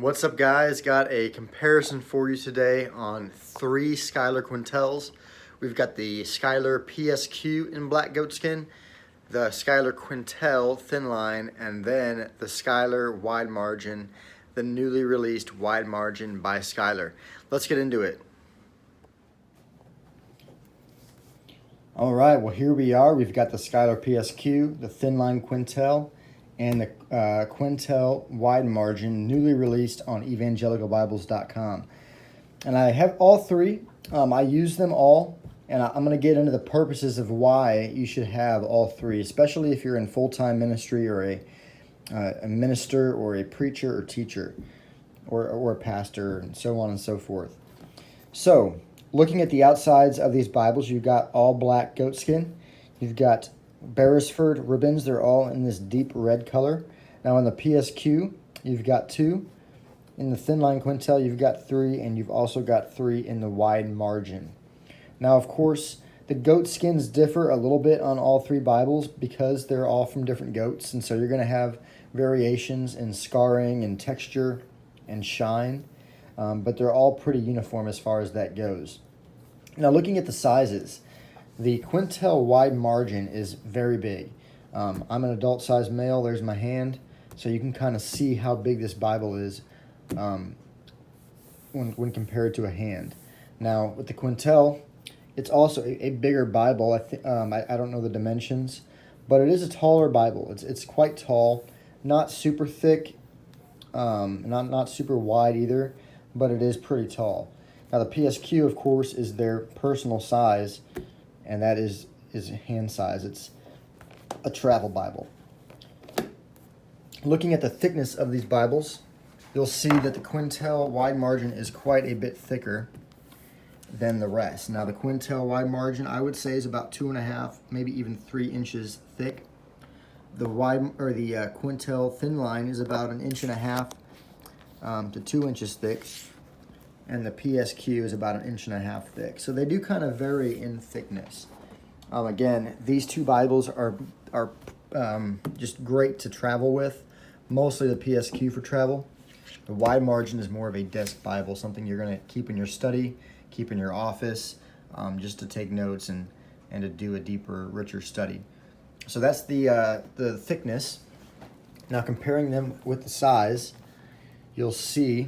What's up, guys? Got a comparison for you today on 3 Schuyler Quentels. We've got the Schuyler PSQ in black goatskin, the Schuyler Quentel thin line, and then the Schuyler wide margin, the newly released wide margin by Schuyler. Let's get into it. All right, well, here we are. We've got the Schuyler PSQ, the thin line Quentel, and the Quentel wide margin, newly released on evangelicalbibles.com. And I have all three. I use them all, and I'm going to get into the purposes of why you should have all three, especially if you're in full-time ministry or a minister or a preacher or teacher or a pastor and so on and so forth. So, looking at the outsides of these Bibles, you've got all black goatskin. You've got Beresford ribbons. They're all in this deep red color. Now in the PSQ, you've got 2. In the thin line Quentel, you've got 3, and you've also got 3 in the wide margin. Now, of course, the goat skins differ a little bit on all 3 Bibles because they're all from different goats, and so you're going to have variations in scarring and texture and shine, but they're all pretty uniform as far as that goes. Now, looking at the sizes, the Quentel wide margin is very big. I'm an adult-sized male. There's my hand. So you can kind of see how big this Bible is when compared to a hand. Now, with the Quentel, it's also a bigger Bible. I don't know the dimensions, but it is a taller Bible. It's quite tall, not super thick, not super wide either, but it is pretty tall. Now, the PSQ, of course, is their personal size, and that is hand size. It's a travel Bible. Looking at the thickness of these Bibles, you'll see that the Quentel wide margin is quite a bit thicker than the rest. Now, the Quentel wide margin, I would say, is about 2.5, maybe even 3 inches thick. The Quentel thin line is about 1.5 to 2 inches thick, and the PSQ is about 1.5 thick. So they do kind of vary in thickness. Again, these 2 Bibles are just great to travel with. Mostly the PSQ for travel. The wide margin is more of a desk Bible, something you're going to keep in your study, keep in your office, just to take notes and to do a deeper, richer study. So that's the thickness. Now, comparing them with the size, you'll see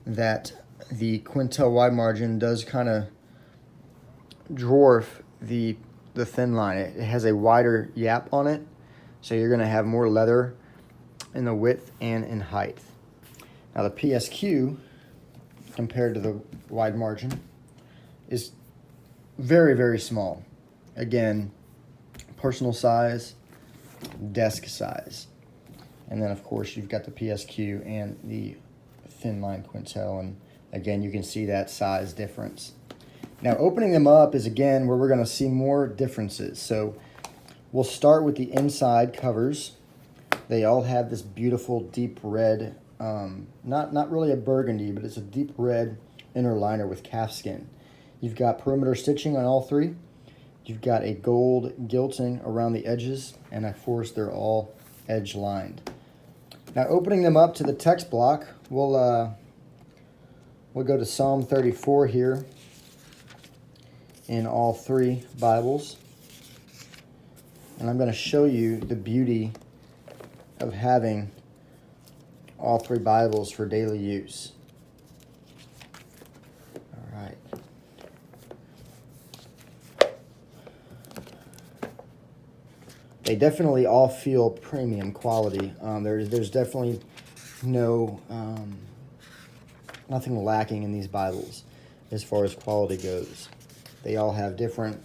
that the Quentel wide margin does kind of dwarf the thin line. It has a wider yap on it, so you're going to have more leather in the width and in height. Now, the PSQ, compared to the wide margin, is very, very small. Again, personal size, desk size. And then, of course, you've got the PSQ and the thin line Quentel, and again, you can see that size difference. Now, opening them up is, again, where we're going to see more differences. So we'll start with the inside covers. They all have this beautiful deep red, not really a burgundy, but it's a deep red inner liner with calfskin. You've got perimeter stitching on all 3. You've got a gold gilting around the edges, and of course, they're all edge lined. Now, opening them up to the text block, we'll go to Psalm 34 here in all 3 Bibles. And I'm going to show you the beauty of having all 3 Bibles for daily use. All right. They definitely all feel premium quality. There's definitely nothing lacking in these Bibles as far as quality goes. They all have different,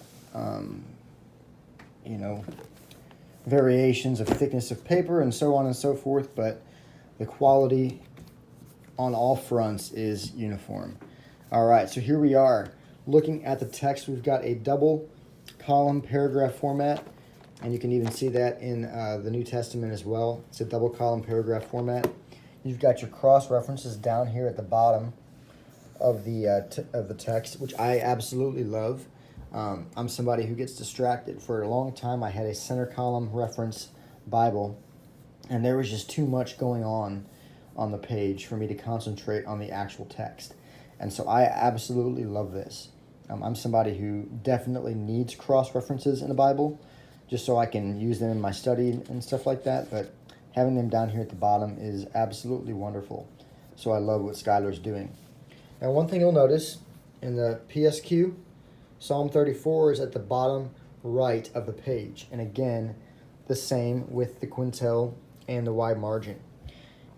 variations of thickness of paper and so on and so forth, but the quality on all fronts is uniform. All right, so here we are. Looking at the text, we've got a double column paragraph format, and you can even see that in the New Testament as well. It's a double column paragraph format. You've got your cross references down here at the bottom of the text, which I absolutely love. I'm somebody who gets distracted. For a long time, I had a center column reference Bible, and there was just too much going on on the page for me to concentrate on the actual text. And so I absolutely love this. I'm somebody who definitely needs cross-references in the Bible just so I can use them in my study and stuff like that, but having them down here at the bottom is absolutely wonderful. So I love what Schuyler's doing. Now, one thing you'll notice in the PSQ, Psalm 34 is at the bottom right of the page. And again, the same with the Quentel and the wide margin.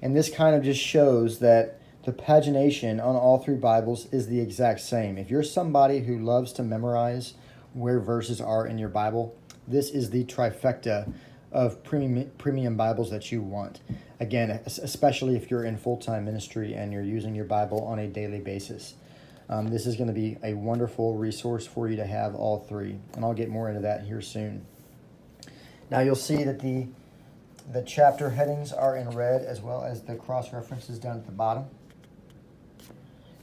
And this kind of just shows that the pagination on all three Bibles is the exact same. If you're somebody who loves to memorize where verses are in your Bible, this is the trifecta of premium Bibles that you want. Again, especially if you're in full-time ministry and you're using your Bible on a daily basis. This is going to be a wonderful resource for you to have all three. And I'll get more into that here soon. Now you'll see that the chapter headings are in red as well as the cross-references down at the bottom.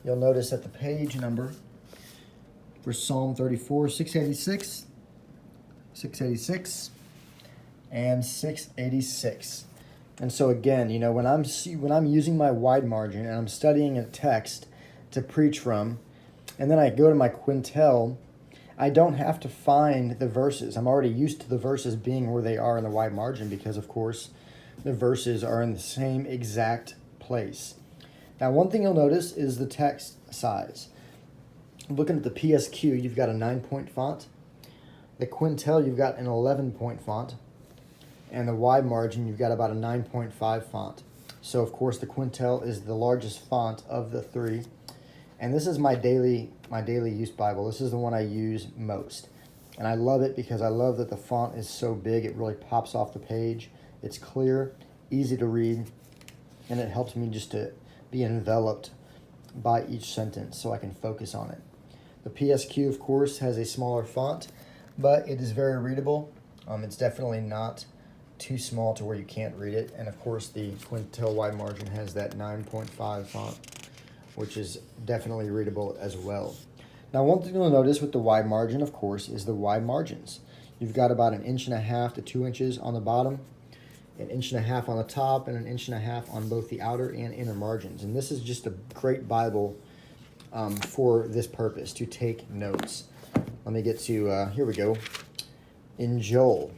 You'll notice that the page number for Psalm 34 is 686, 686, and 686. And so again, you know, when I'm using my wide margin and I'm studying a text to preach from, and then I go to my Quentel, I don't have to find the verses. I'm already used to the verses being where they are in the wide margin because, of course, the verses are in the same exact place. Now, one thing you'll notice is the text size. Looking at the PSQ, you've got a 9-point font. The Quentel, you've got an 11-point font. And the wide margin, you've got about a 9.5 font. So, of course, the Quentel is the largest font of the three. And this is my daily use Bible. This is the one I use most. And I love it because I love that the font is so big. It really pops off the page. It's clear, easy to read, and it helps me just to be enveloped by each sentence so I can focus on it. The PSQ, of course, has a smaller font, but it is very readable. It's definitely not too small to where you can't read it. And, of course, the Quentel wide margin has that 9.5 font, which is definitely readable as well. Now, one thing you'll notice with the wide margin, of course, is the wide margins. You've got about 1.5 inches to 2 inches on the bottom, 1.5 inches on the top, and 1.5 inches on both the outer and inner margins. And this is just a great Bible for this purpose, to take notes. Let me get to, here we go, in Joel.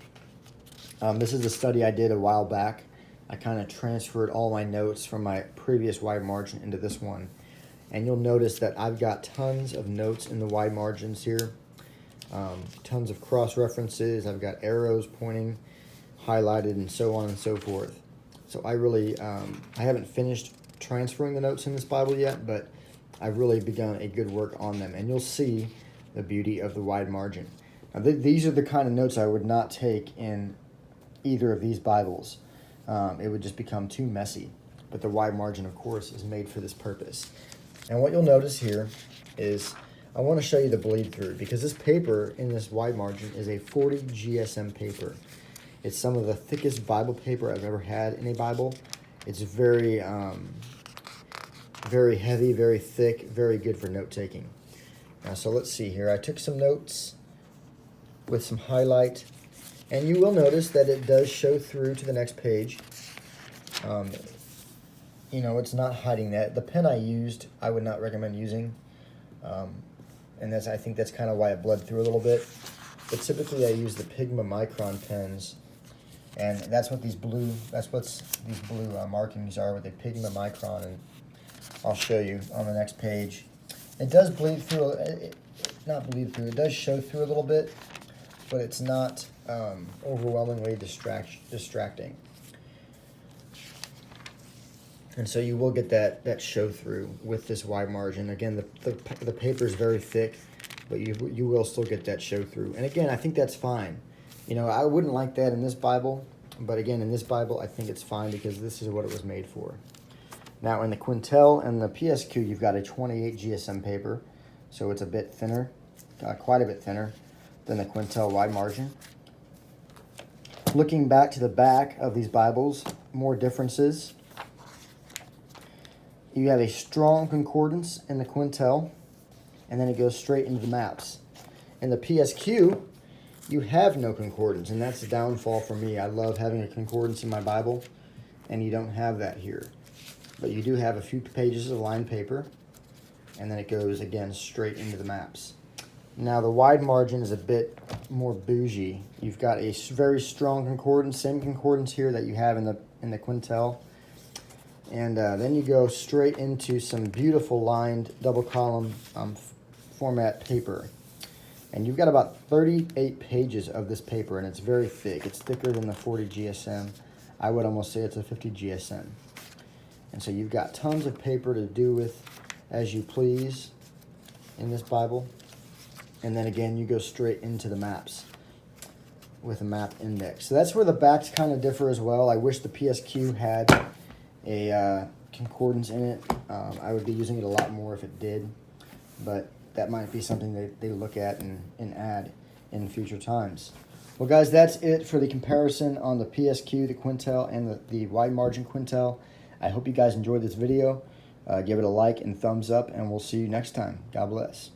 This is a study I did a while back. I kind of transferred all my notes from my previous wide margin into this one. And you'll notice that I've got tons of notes in the wide margins here. Tons of cross-references. I've got arrows pointing, highlighted, and so on and so forth. So I really, I haven't finished transferring the notes in this Bible yet, but I've really begun a good work on them. And you'll see the beauty of the wide margin. Now, these are the kind of notes I would not take in either of these Bibles. It would just become too messy. But the wide margin, of course, is made for this purpose. And what you'll notice here is I want to show you the bleed through, because this paper in this wide margin is a 40 GSM paper. It's some of the thickest Bible paper I've ever had in a Bible. It's very, very heavy, very thick, very good for note-taking. So let's see here. I took some notes with some highlight, and you will notice that it does show through to the next page. You know, it's not hiding that. The pen I used, I would not recommend using. And I think that's kind of why it bled through a little bit. But typically I use the Pigma Micron pens. And that's what these blue markings are with the Pigma Micron. And I'll show you on the next page. It does bleed through, not bleed through, it does show through a little bit, but it's not overwhelmingly distracting. And so you will get that show through with this wide margin. Again, the paper is very thick, but you will still get that show through. And again, I think that's fine. You know, I wouldn't like that in this Bible, but again, in this Bible, I think it's fine because this is what it was made for. Now, in the Quentel and the PSQ, you've got a 28 GSM paper, so it's a bit thinner, quite a bit thinner than the Quentel wide margin. Looking back to the back of these Bibles, more differences. You have a strong concordance in the Quentel, and then it goes straight into the maps. In the PSQ, you have no concordance, and that's a downfall for me. I love having a concordance in my Bible, and you don't have that here. but you do have a few pages of lined paper, and then it goes again straight into the maps. Now the wide margin is a bit more bougie. You've got a very strong concordance, same concordance here that you have in the Quentel, and then you go straight into some beautiful lined double column format paper. And you've got about 38 pages of this paper, and it's very thick. It's thicker than the 40 GSM. I would almost say it's a 50 GSM. And so you've got tons of paper to do with as you please in this Bible. And then again, you go straight into the maps with a map index. So that's where the backs kind of differ as well. I wish the PSQ had a concordance in it. I would be using it a lot more if it did, but that might be something that they look at and add in future times. Well, guys, that's it for the comparison on the PSQ, the Quentel, and the wide margin Quentel. I hope you guys enjoyed this video. Give it a like and thumbs up, and we'll see you next time. God bless.